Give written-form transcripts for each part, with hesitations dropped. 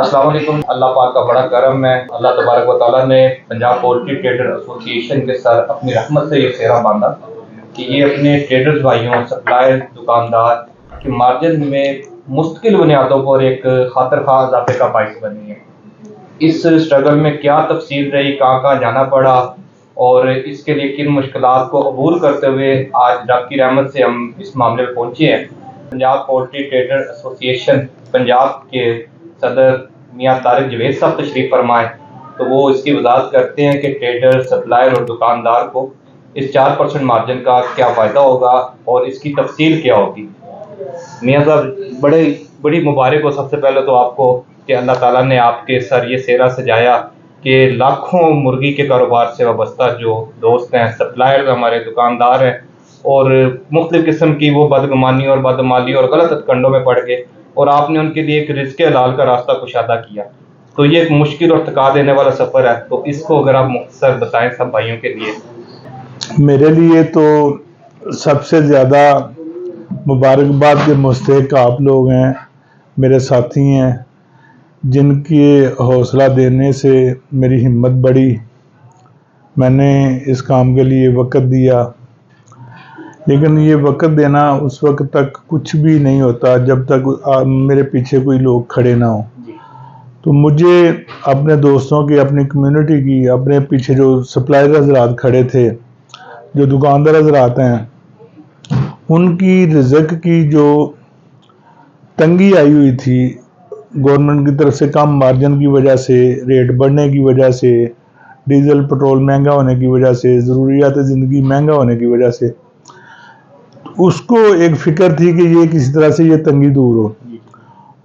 السلام علیکم۔ اللہ پاک کا بڑا کرم ہے، اللہ تبارک و تعالیٰ نے پنجاب پولٹری ٹریڈر ایسوسی ایشن کے ساتھ اپنی رحمت سے یہ سہرا باندھا کہ یہ اپنے ٹریڈرز بھائیوں، سپلائر، دکاندار کے مارجن میں مستقل بنیادوں پر ایک خاطر خواہ اضافے کا باعث بنی ہے۔ اس اسٹرگل میں کیا تفصیل رہی، کہاں جانا پڑا اور اس کے لیے کن مشکلات کو عبور کرتے ہوئے آج رب کی رحمت سے ہم اس معاملے میں پہنچے ہیں۔ پنجاب پولٹری ٹریڈر ایسوسی ایشن پنجاب کے صدر میاں طارق جوید صاحب تشریف فرمائے تو وہ اس کی وضاحت کرتے ہیں کہ ٹریڈر، سپلائر اور دکاندار کو اس 4% مارجن کا کیا فائدہ ہوگا اور اس کی تفصیل کیا ہوگی۔ میاں صاحب بڑی مبارک ہو سب سے پہلے تو آپ کو کہ اللہ تعالیٰ نے آپ کے سر یہ سہرا سجایا کہ لاکھوں مرغی کے کاروبار سے وابستہ جو دوست ہیں، سپلائر ہمارے دکاندار ہیں اور مختلف قسم کی وہ بدگمانی اور بدعمالی اور غلط ہتھکنڈوں میں پڑ گئے اور آپ نے ان کے لیے ایک رزق حلال کا راستہ کشادہ کیا، تو یہ ایک مشکل اور تھکا دینے والا سفر ہے، تو اس کو اگر آپ مختصر بتائیں سب بھائیوں کے لیے۔ میرے لیے تو سب سے زیادہ مبارکباد کے مستحق آپ لوگ ہیں، میرے ساتھی ہیں، جن کی حوصلہ دینے سے میری ہمت بڑھی، میں نے اس کام کے لیے وقت دیا، لیکن یہ وقت دینا اس وقت تک کچھ بھی نہیں ہوتا جب تک میرے پیچھے کوئی لوگ کھڑے نہ ہوں۔ تو مجھے اپنے دوستوں کی، اپنی کمیونٹی کی، اپنے پیچھے جو سپلائر حضرات کھڑے تھے، جو دکاندار حضرات ہیں، ان کی رزق کی جو تنگی آئی ہوئی تھی گورنمنٹ کی طرف سے، کم مارجن کی وجہ سے، ریٹ بڑھنے کی وجہ سے، ڈیزل پٹرول مہنگا ہونے کی وجہ سے، ضروریات زندگی مہنگا ہونے کی وجہ سے، اس کو ایک فکر تھی کہ یہ کسی طرح سے یہ تنگی دور ہو،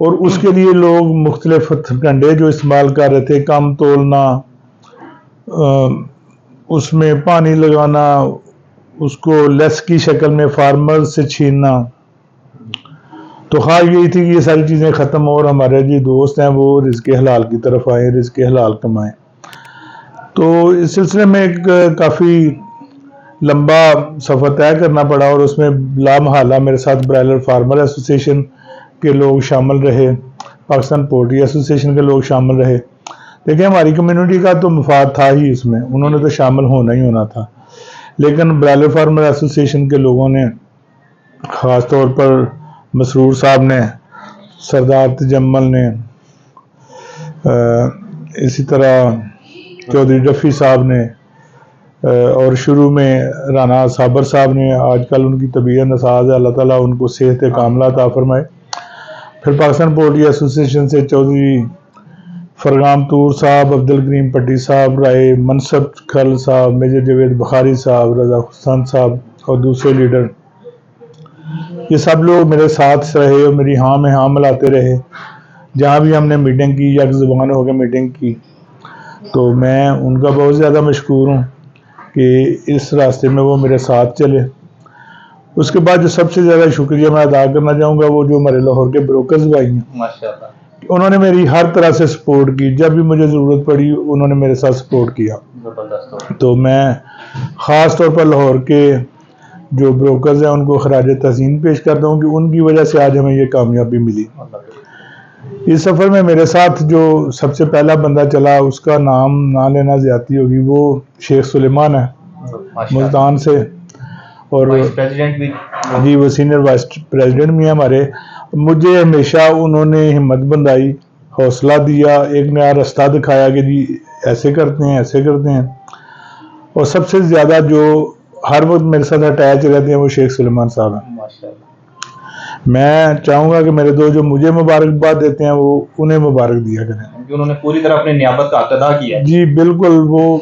اور اس کے لیے لوگ مختلف ہتھکنڈے جو استعمال کر رہے تھے، کم تولنا، اس میں پانی لگانا، اس کو لیس کی شکل میں فارمر سے چھیننا، تو خواہش یہی تھی کہ یہ ساری چیزیں ختم ہو اور ہمارے جو دوست ہیں وہ رزق حلال کی طرف آئیں، رزق حلال کمائیں۔ تو اس سلسلے میں ایک کافی لمبا سفر طے کرنا پڑا، اور اس میں لامحالہ میرے ساتھ برائلر فارمر ایسوسی ایشن کے لوگ شامل رہے، پاکستان پولٹری ایسوسی ایشن کے لوگ شامل رہے۔ دیکھیں، ہماری کمیونٹی کا تو مفاد تھا ہی اس میں، انہوں نے تو شامل ہونا ہی ہونا تھا، لیکن برائلر فارمر ایسوسی ایشن کے لوگوں نے، خاص طور پر مسرور صاحب نے، سردار تجمل نے، اسی طرح چودھری رفیع صاحب نے، اور شروع میں رانا صابر صاحب نے، آج کل ان کی طبیعت ناساز ہے، اللہ تعالیٰ ان کو صحت کاملہ عطا فرمائے۔ پھر پاکستان پولٹری ایسوسی ایشن سے چودھری فرغام طور صاحب، عبدالکریم پٹی صاحب، رائے منصب کھل صاحب، میجر جاوید بخاری صاحب، رضا حسن صاحب اور دوسرے لیڈر، یہ سب لوگ میرے ساتھ رہے اور میری ہاں میں ہاں ملاتے رہے۔ جہاں بھی ہم نے میٹنگ کی، یک زبان ہو کے میٹنگ کی، تو میں ان کا بہت زیادہ مشکور ہوں کہ اس راستے میں وہ میرے ساتھ چلے۔ اس کے بعد جو سب سے زیادہ شکریہ میں ادا کرنا چاہوں گا وہ جو ہمارے لاہور کے بروکرز بھائی ہیں، ماشاءاللہ، انہوں نے میری ہر طرح سے سپورٹ کی، جب بھی مجھے ضرورت پڑی انہوں نے میرے ساتھ سپورٹ کیا۔ تو میں خاص طور پر لاہور کے جو بروکرز ہیں ان کو خراج تحسین پیش کرتا ہوں کہ ان کی وجہ سے آج ہمیں یہ کامیابی ملی۔ اس سفر میں میرے ساتھ جو سب سے پہلا بندہ چلا، اس کا نام نہ لینا زیادتی ہوگی، وہ شیخ سلیمان ہے ملتان سے، اور جی وہ سینئر وائس پریزیڈنٹ بھی ہیں ہمارے۔ مجھے ہمیشہ انہوں نے ہمت بندھائی، حوصلہ دیا، ایک نیا راستہ دکھایا کہ جی ایسے کرتے ہیں، ایسے کرتے ہیں، اور سب سے زیادہ جو ہر وقت میرے ساتھ اٹیچ رہتے ہیں وہ شیخ سلیمان صاحب ہیں۔ میں چاہوں گا کہ میرے دوست جو مجھے مبارکباد دیتے ہیں وہ انہیں مبارک دیا کریں، انہوں نے پوری طرح اپنی نیابت کا حق ادا کیا ہے۔ جی بالکل، وہ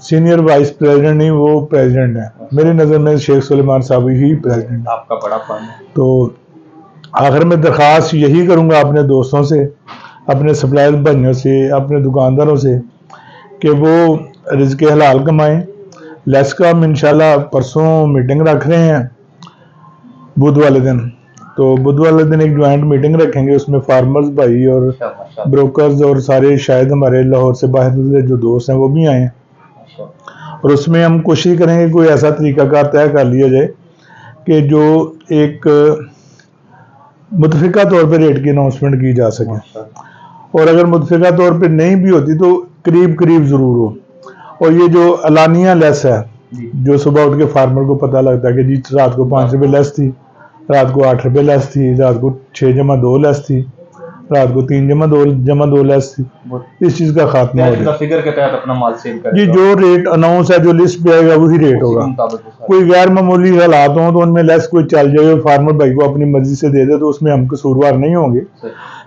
سینئر وائس پریزیڈنٹ نہیں، وہ پریزیڈنٹ ہیں میری نظر میں، شیخ سلیمان صاحب ہی پریزیڈنٹ۔ آپ کا بڑا فن ہے۔ تو آخر میں درخواست یہی کروں گا اپنے دوستوں سے، اپنے سپلائر بھائیوں سے، اپنے دکانداروں سے کہ وہ رزق حلال کمائیں۔ لیس کا ہم انشاءاللہ پرسوں میٹنگ رکھ رہے ہیں بدھ والے دن، تو بدھ والے دن ایک جوائنٹ میٹنگ رکھیں گے، اس میں فارمرز بھائی اور بروکرز اور سارے شاید ہمارے لاہور سے باہر سے جو دوست ہیں وہ بھی آئیں، اور اس میں ہم کوشش کریں گے کوئی ایسا طریقہ کار طے کر لیا جائے کہ جو ایک متفقہ طور پہ ریٹ کی اناؤنسمنٹ کی جا سکے۔ اور اگر متفقہ طور پہ نہیں بھی ہوتی تو قریب قریب ضرور ہو. اور یہ جو علانیہ لیس ہے جو صبح اٹھ کے فارمر کو پتہ لگتا ہے کہ جی رات کو 5 روپے لیس تھی, رات کو 8 روپے لیس تھی, رات کو 6+2 لیس تھی, رات کو 3+2 لیس تھی, اس چیز کا خاتمہ ہو جائے. فگر کے تحت اپنا مال سیل کرے جی جو ریٹ اناؤنس ہے جو لسٹ پہ آئے گا وہی ریٹ ہوگا. کوئی غیر معمولی حالات ہوں تو ان میں لیس کوئی چل جائے اور فارمر بھائی کو اپنی مرضی سے دے دے تو اس میں ہم قصوروار نہیں ہوں گے.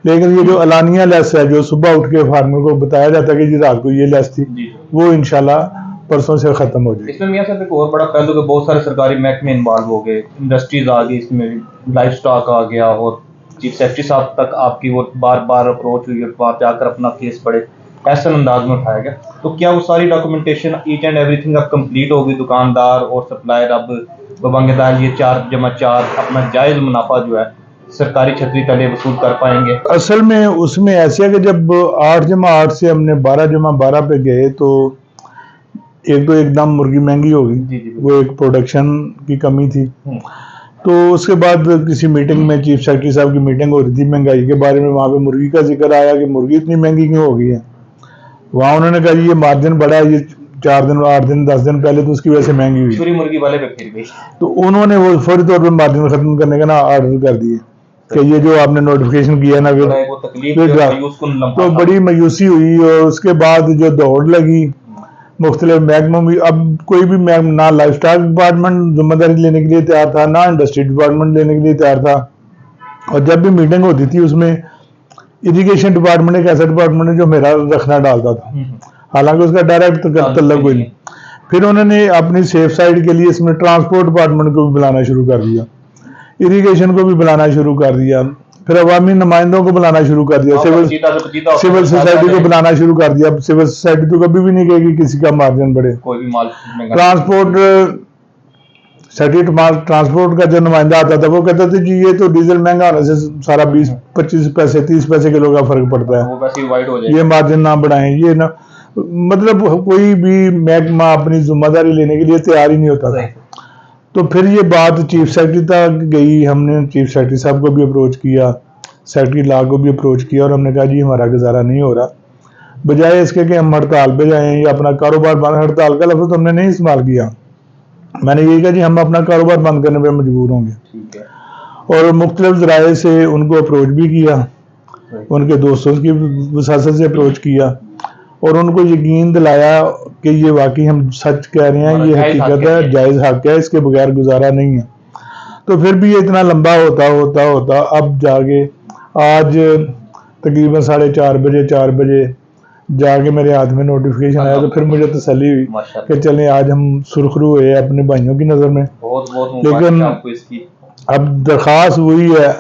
لیکن یہ جو علانیہ لیس ہے جو صبح اٹھ کے فارمر کو بتایا جاتا ہے کہ جی رات کو یہ لیس تھی, وہ انشاءاللہ پرسوں سے ختم ہو جائے. اس میں میاں صاحب ایک اور بڑا پہلو کہ بہت سارے سرکاری محکمے انوالو ہو گئے, انڈسٹریز آ گئی, اس میں لائف سٹاک آ گیا, اور چیف سیکرٹری صاحب تک آپ کی وہ بار بار اپروچ ہوئی اور وہاں جا کر اپنا کیس بڑے احسن انداز میں اٹھایا گیا. تو کیا وہ ساری documentation each and everything اب کمپلیٹ ہوگی؟ دکاندار اور سپلائر اب ببانگ دال یہ 4+4 اپنا جائز منافع جو ہے سرکاری چھتری تلے وصول کر پائیں گے؟ اصل میں اس میں ایسے ہے کہ جب 8+8 سے ہم نے 12+12 پہ گئے تو ایک تو ایک دم مرغی مہنگی ہوگی, وہ ایک پروڈکشن کی کمی تھی. تو اس کے بعد کسی میٹنگ میں چیف سیکرٹری صاحب کی میٹنگ ہو رہی تھی مہنگائی کے بارے میں, وہاں پہ مرغی کا ذکر آیا کہ مرغی اتنی مہنگی کیوں ہو گئی ہے. وہاں انہوں نے کہا جی یہ مارجن بڑا ہے, یہ 4 دن 8 دن 10 دن پہلے تو اس کی وجہ سے مہنگی ہوئی. چھری مرغی والے پہ پھر گئی تو انہوں نے وہ فوری طور پہ مارجن ختم کرنے کا نا آرڈر کر دیے کہ یہ جو آپ نے نوٹیفیکیشن کیا نا تو بڑی مایوسی ہوئی. اور اس کے بعد جو دوڑ لگی مختلف محکموں بھی, اب کوئی بھی نہ لائف سٹاک ڈپارٹمنٹ ذمہ داری لینے کے لیے تیار تھا, نہ انڈسٹری ڈپارٹمنٹ لینے کے لیے تیار تھا. اور جب بھی میٹنگ ہوتی تھی اس میں اریگیشن ڈپارٹمنٹ ایک ایسا ڈپارٹمنٹ ہے جو میرا رکھنا ڈالتا تھا, حالانکہ اس کا ڈائریکٹ تعلق کوئی نہیں. پھر انہوں نے اپنی سیف سائڈ کے لیے اس میں ٹرانسپورٹ ڈپارٹمنٹ کو بھی بلانا شروع کر دیا, اریگیشن کو بھی بلانا شروع کر دیا, پھر عوامی نمائندوں کو بلانا شروع کر دیا, سول سوسائٹی کو بلانا شروع کر دیا. سول سوسائٹی تو کبھی بھی نہیں کہے گی کسی کا مارجن بڑھے. ٹرانسپورٹ ٹرانسپورٹ کا جو نمائندہ آتا تھا وہ کہتا تھا جی یہ تو ڈیزل مہنگا ہونے سے سارا 20-25 پیسے 30 پیسے کلو کا فرق پڑتا ہے, یہ مارجن نہ بڑھائیں. یہ نہ مطلب کوئی بھی محکمہ اپنی ذمہ داری لینے کے لیے تیار ہی نہیں ہوتا تھا. تو پھر یہ بات چیف سیکرٹری تک گئی, ہم نے چیف سیکرٹری صاحب کو بھی اپروچ کیا, سیکرٹری لا کو بھی اپروچ کیا, اور ہم نے کہا جی ہمارا گزارا نہیں ہو رہا, بجائے اس کے کہ ہم ہڑتال پہ جائیں یا اپنا کاروبار بند. ہڑتال کا لفظ ہم نے نہیں استعمال کیا, میں نے یہی کہا جی ہم اپنا کاروبار بند کرنے پہ مجبور ہوں گے. اور مختلف ذرائع سے ان کو اپروچ بھی کیا, ان کے دوستوں کی وساطت سے اپروچ کیا, اور ان کو یقین دلایا کہ یہ واقعی ہم سچ کہہ رہے ہیں, یہ حقیقت ہے, جائز حق ہے, اس کے بغیر گزارا نہیں ہے. تو پھر بھی یہ اتنا لمبا ہوتا اب جا کے آج تقریباً 4:30 بجے جا کے میرے ہاتھ میں نوٹیفیکیشن آیا, تو پھر مجھے تسلی ہوئی کہ چلیں آج ہم سرخرو ہوئے اپنے بھائیوں کی نظر میں. لیکن اب درخواست وہی ہے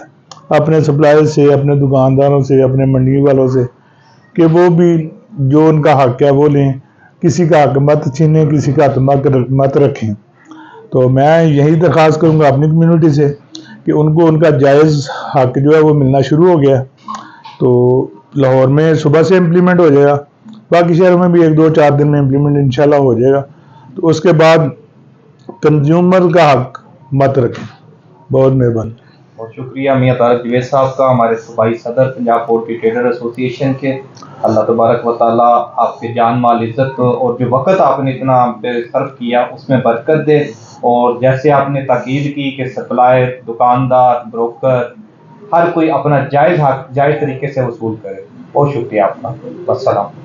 اپنے سپلائر سے, اپنے دکانداروں سے, اپنے منڈی والوں سے کہ وہ بھی جو ان کا حق ہے وہ لیں, کسی کا حق مت چھینیں, کسی کا حق مت رکھیں. تو میں یہی درخواست کروں گا اپنی کمیونٹی سے کہ ان کو ان کا جائز حق جو ہے وہ ملنا شروع ہو گیا. تو لاہور میں صبح سے امپلیمنٹ ہو جائے گا, باقی شہروں میں بھی 1-2-4 دن میں امپلیمنٹ انشاءاللہ ہو جائے گا. تو اس کے بعد کنزیومر کا حق مت رکھیں. بہت مہربانی. بہت شکریہ میاں طارق جوید صاحب کا, ہمارے صوبائی صدر پنجاب پولٹری ٹریڈر ایسوسی ایشن کے. اللہ تبارک و تعالیٰ آپ کے جان مال عزت اور جو وقت آپ نے اتنا پہ صرف کیا اس میں برکت دے, اور جیسے آپ نے تاکید کی کہ سپلائر, دکاندار, بروکر ہر کوئی اپنا جائز حق جائز طریقے سے وصول کرے. بہت شکریہ آپ کا. السلام.